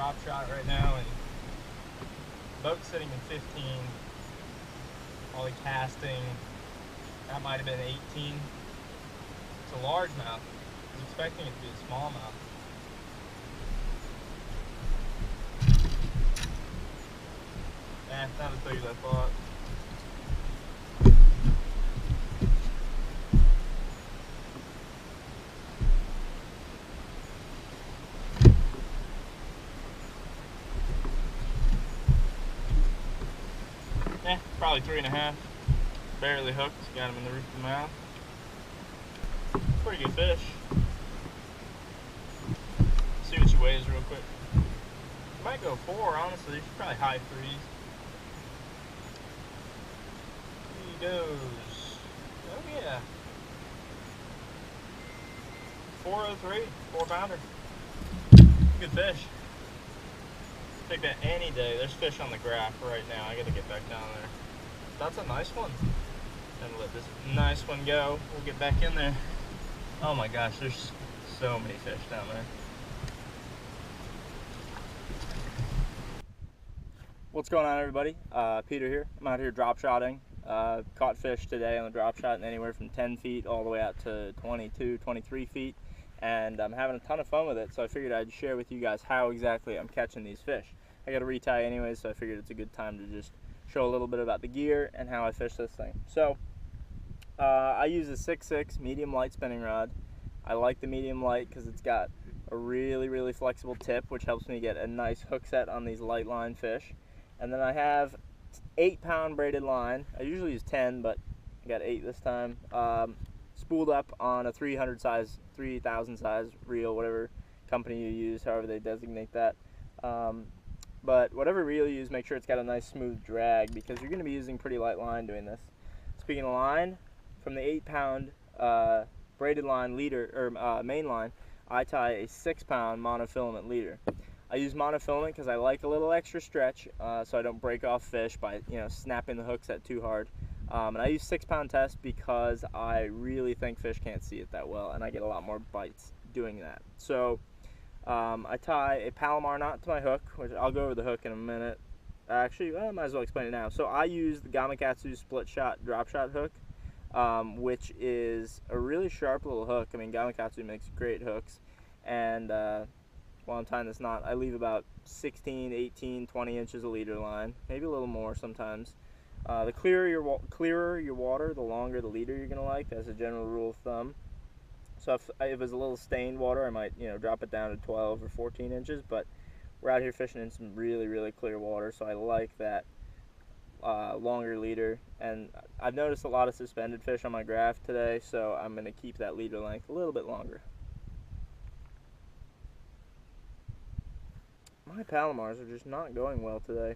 drop shot right now, and boat's sitting in 15. Ollie casting, that might have been 18. It's a largemouth. I was expecting it to be a smallmouth. Not as big as I thought. Probably 3.5. Barely hooked. Got him in the roof of the mouth. Pretty good fish. See what she weighs real quick. Might go 4, honestly. She's probably high 3s. He goes. Oh yeah. 403, 4-pounder. Good fish. Take that any day. There's fish on the graph right now. I gotta get back down there. That's a nice one. And let this nice one go. We'll get back in there. Oh my gosh, there's so many fish down there. What's going on, everybody? Peter here. I'm out here drop shotting. Caught fish today on the drop shot in anywhere from 10 feet all the way out to 22, 23 feet. And I'm having a ton of fun with it, so I figured I'd share with you guys how exactly I'm catching these fish. I got to retie anyways, so I figured it's a good time to just show a little bit about the gear and how I fish this thing. So I use a 6.6 medium light spinning rod. I like the medium light because it's got a really flexible tip, which helps me get a nice hook set on these light line fish. And then I have 8-pound braided line. I usually use 10, but I got 8 this time. Spooled up on a 300 size, 3000 size reel, whatever company you use, however they designate that. But whatever reel you use, make sure it's got a nice smooth drag, because you're going to be using pretty light line doing this. Speaking of line, from the 8-pound braided line leader, or main line, I tie a 6-pound monofilament leader. I use monofilament because I like a little extra stretch, so I don't break off fish by snapping the hook set too hard. And I use 6-pound test because I really think fish can't see it that well, and I get a lot more bites doing that. So I tie a Palomar knot to my hook, which I'll go over the hook in a minute. Actually, I might as well explain it now. So I use the Gamakatsu split shot drop shot hook, which is a really sharp little hook. I mean, Gamakatsu makes great hooks, and while I'm tying this knot, I leave about 16, 18, 20 inches of leader line, maybe a little more sometimes. The clearer your water, the longer the leader you're going to like. That's a general rule of thumb. So if it's a little stained water, I might drop it down to 12 or 14 inches, but we're out here fishing in some really clear water, so I like that longer leader. And I've noticed a lot of suspended fish on my graph today, so I'm going to keep that leader length a little bit longer. My Palomars are just not going well today.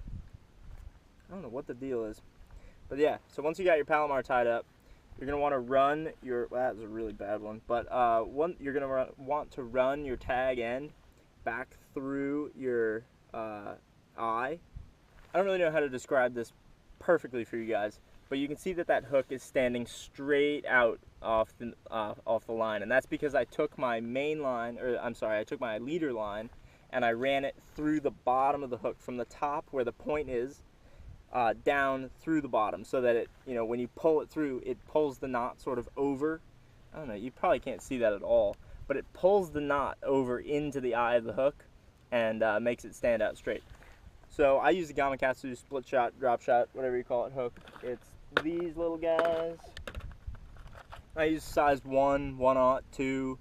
I don't know what the deal is. But yeah, so once you got your Palomar tied up, you're going to want to run your, well, that was a really bad one, but you're going to want to run your tag end back through your eye. I don't really know how to describe this perfectly for you guys, but you can see that that hook is standing straight out off the line, and that's because I took my main line, or I'm sorry, I took my leader line, and I ran it through the bottom of the hook from the top where the point is down through the bottom, so that it, when you pull it through, it pulls the knot sort of over. I don't know, you probably can't see that at all, but it pulls the knot over into the eye of the hook and makes it stand out straight. So I use the Gamakatsu split shot, drop shot, whatever you call it, hook. It's these little guys. I use size 1, 1/0, 2,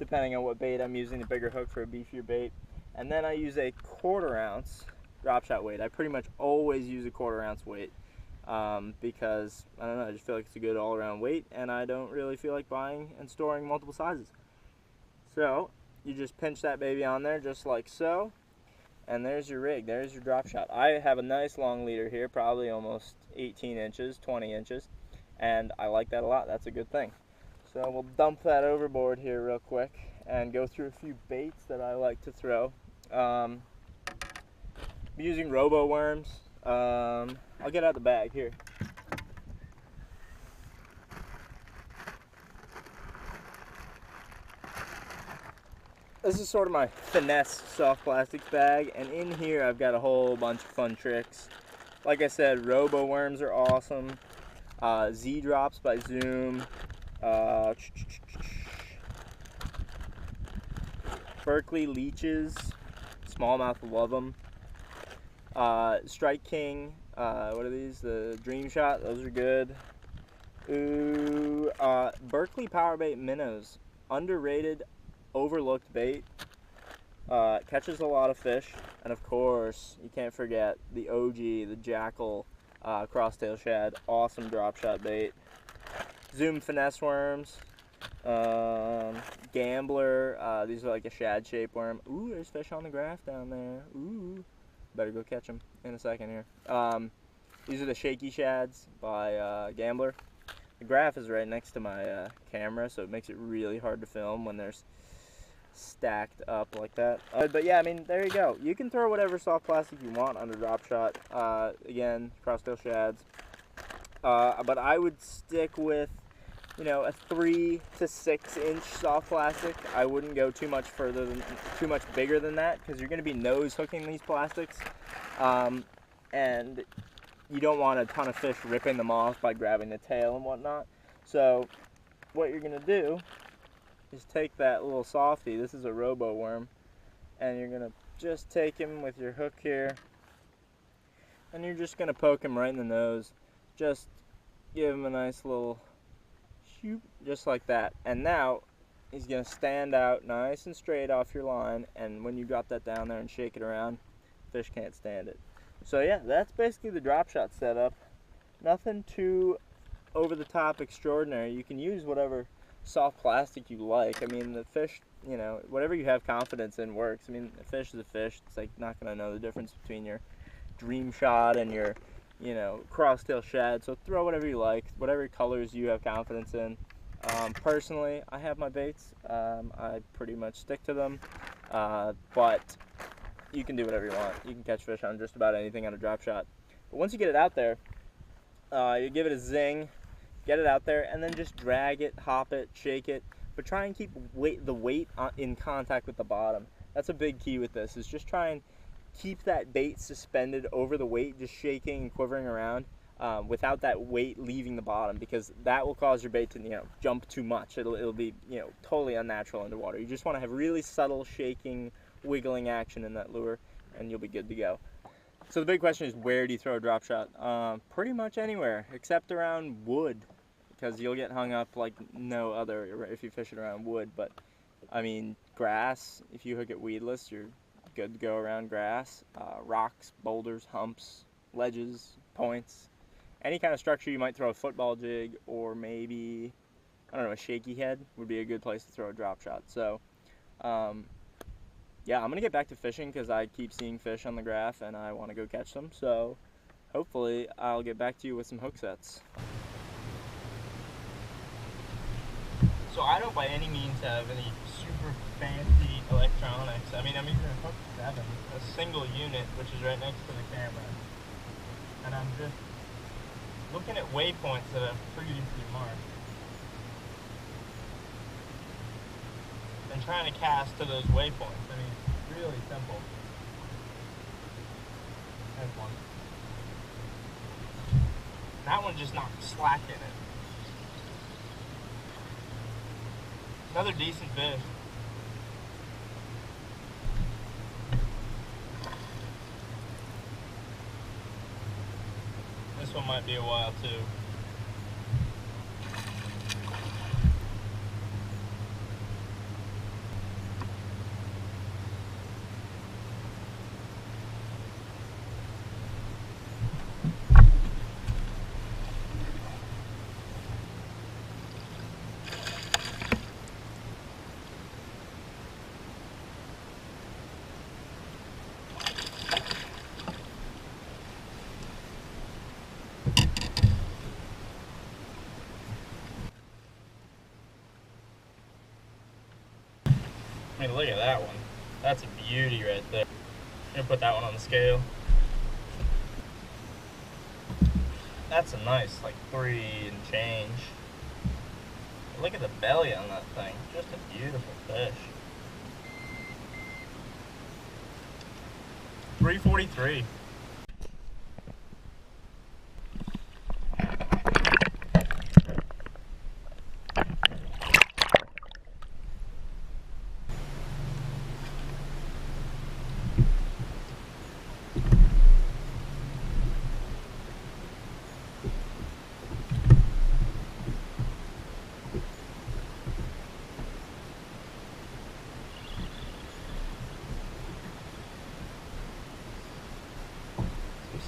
depending on what bait I'm using, the bigger hook for a beefier bait. And then I use a 1/4 ounce drop shot weight. I pretty much always use a 1/4 ounce weight because, I don't know, I just feel like it's a good all-around weight, and I don't really feel like buying and storing multiple sizes. So you just pinch that baby on there just like so, and there's your rig, there's your drop shot. I have a nice long leader here, probably almost 18 inches, 20 inches, and I like that a lot. That's a good thing. So we'll dump that overboard here real quick and go through a few baits that I like to throw. I'm using robo worms. I'll get out the bag here. this is sort of my finesse soft plastics bag, and in here I've got a whole bunch of fun tricks. Like I said, Robo Worms are awesome. Z-Drops by Zoom. Berkley Leeches, smallmouth, love them. Strike King, what are these? The Dream Shot, those are good. Ooh, Berkley Powerbait Minnows, underrated, overlooked bait. Catches a lot of fish, and of course, you can't forget the OG, the Jackal crosstail shad, awesome drop shot bait. Zoom Finesse Worms, Gambler, these are like a shad shaped worm. Ooh, there's fish on the graph down there. Ooh, better go catch them in a second here. These are the Shaky Shads by Gambler. The graph is right next to my camera, so it makes it really hard to film when there's stacked up like that. But yeah, I mean, there you go. You can throw whatever soft plastic you want under drop shot. Again, crosstail shads. But I would stick with, you know, a 3 to 6 inch soft plastic. I wouldn't go too much bigger than that, because you're going to be nose hooking these plastics, and you don't want a ton of fish ripping them off by grabbing the tail and whatnot. So what you're going to do is take that little softy, this is a Robo Worm, and you're going to just take him with your hook here, and you're just going to poke him right in the nose. Just give him a nice little shoop, just like that. And now he's going to stand out nice and straight off your line, and when you drop that down there and shake it around, fish can't stand it. So yeah, that's basically the drop shot setup. Nothing too over the top extraordinary. You can use whatever soft plastic you like. I mean, the fish, you know, whatever you have confidence in works. I mean, a fish is a fish. It's like not going to know the difference between your Dream Shot and your, you know, crosstail shad. So throw whatever you like, whatever colors you have confidence in. Personally, I have my baits. I pretty much stick to them, but you can do whatever you want. You can catch fish on just about anything on a drop shot. But once you get it out there, you give it a zing, get it out there, and then just drag it, hop it, shake it, but try and keep the weight in contact with the bottom. That's a big key with this, is just try and keep that bait suspended over the weight, just shaking and quivering around, without that weight leaving the bottom, because that will cause your bait to, you know, jump too much. It'll be, you know, totally unnatural underwater. You just want to have really subtle shaking, wiggling action in that lure, and you'll be good to go. So the big question is, where do you throw a drop shot? Pretty much anywhere except around wood, because you'll get hung up like no other if you fish it around wood. But I mean, grass, if you hook it weedless, you're good to go around grass. Rocks, boulders, humps, ledges, points, any kind of structure you might throw a football jig, or maybe, I don't know, a shaky head would be a good place to throw a drop shot. So yeah, I'm going to get back to fishing because I keep seeing fish on the graph and I want to go catch them. So hopefully I'll get back to you with some hook sets. So I don't by any means have any super fancy electronics. I mean, I'm using a Hook 7, a single unit, which is right next to the camera. And I'm just looking at waypoints that I've previously marked and trying to cast to those waypoints. I mean, it's really simple. There's one. That one just knocked slack in it. Another decent fish. This one might be a while too. I mean, look at that one. That's a beauty right there. I'm gonna put that one on the scale. That's a nice, like, 3 and change. Look at the belly on that thing. Just a beautiful fish. 343.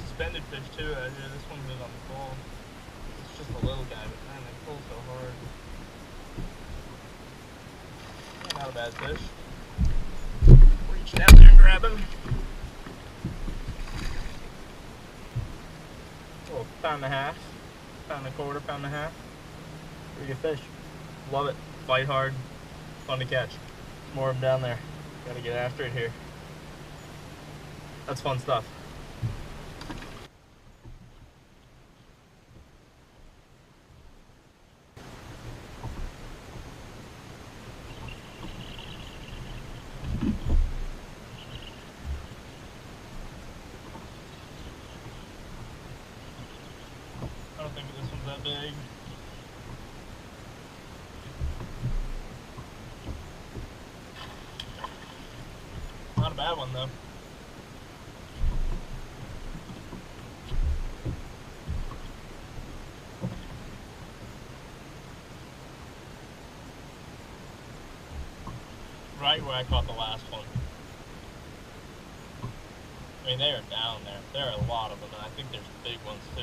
Suspended fish too out here. This one was on the pole. It's just a little guy, but man, they pull so hard. Not a bad fish. Reach down there and grab him. Oh, pound and a half, pound and a quarter, pound and a half. Pretty good fish. Love it. Fight hard. Fun to catch. More of them down there. Gotta get after it here. That's fun stuff. I don't think this one's that big. Not a bad one though. Right where I caught the last one. I mean, they are down there. There are a lot of them, and I think there's big ones too.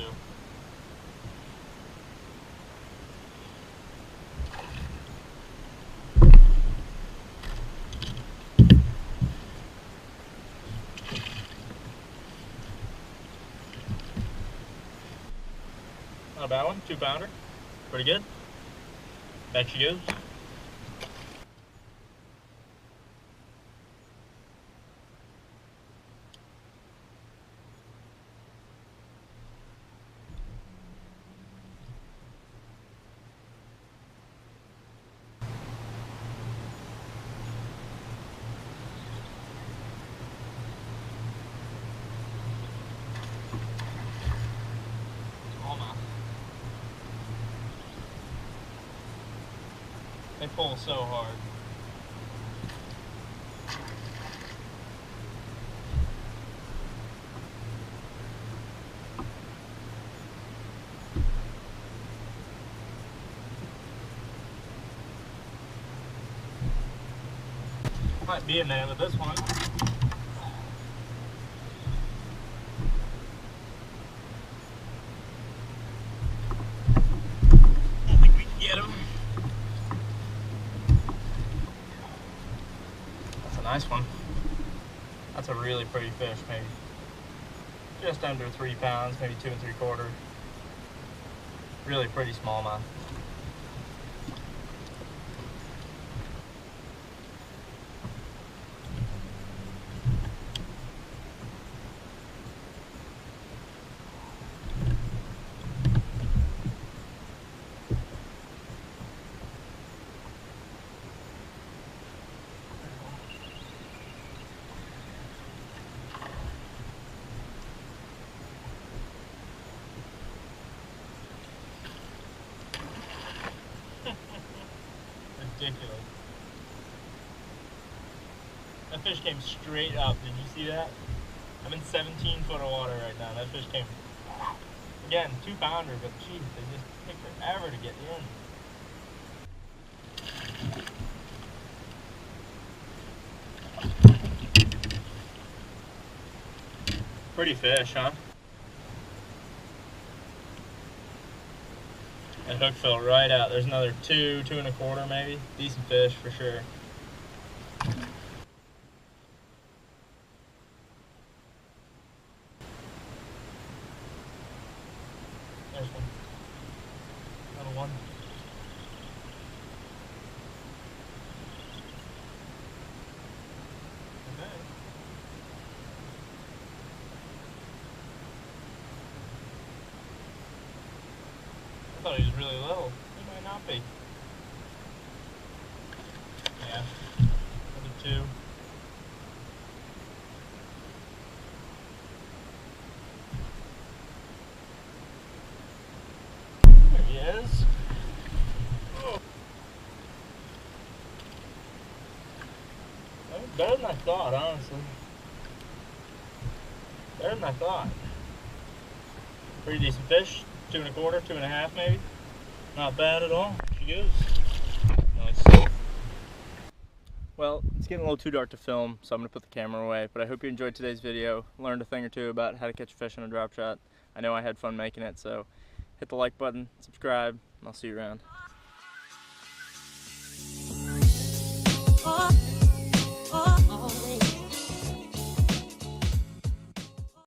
Not a bad one, 2-pounder. Pretty good. Back she goes. They pull so hard. Might be a man with this one. I think we can get him. Nice one. That's a really pretty fish, maybe just under 3 pounds, maybe 2 3/4. Really pretty smallmouth. Ridiculous. That fish came straight up. Did you see that? I'm in 17 foot of water right now. That fish came, again, 2-pounder, but geez, they just take forever to get in. Pretty fish, huh? That hook fell right out. There's another 2 1/4 maybe. Decent fish for sure. There's one. Another one. Okay. I thought he was really little. He might not be. Yeah. Another 2. is. Oh. Well, better than I thought, honestly. Better than I thought. Pretty decent fish. 2 1/4, 2 1/2 maybe. Not bad at all. She goes. Nice. Well, it's getting a little too dark to film, so I'm going to put the camera away, but I hope you enjoyed today's video, learned a thing or two about how to catch a fish on a drop shot. I know I had fun making it, so hit the like button, subscribe, and I'll see you around.